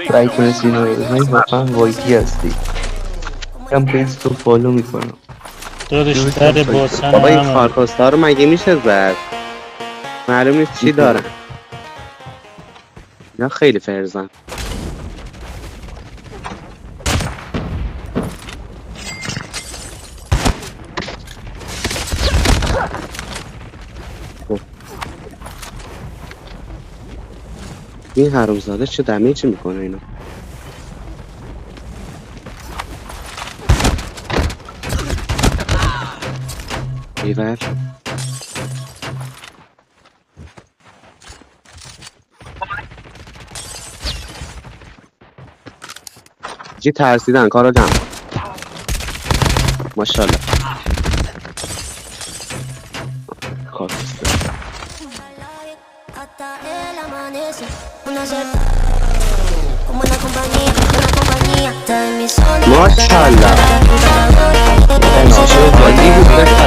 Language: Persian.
ترای کنه سینا رو بزنی واقعا وایتی هستی. کم پیز تو فالو میکنم. دادش در باسن بابا این همونه. خارکستا رو مگه میشه زد؟ معلوم نیست چی دارن. اینا خیلی فرزن. این حرومزاده چه دمیجی میکنه اینا؟ ایول چی ترسیدن کارا جمع. ماشاءالله خارکستا ماشاءالله ناشه بازی بود.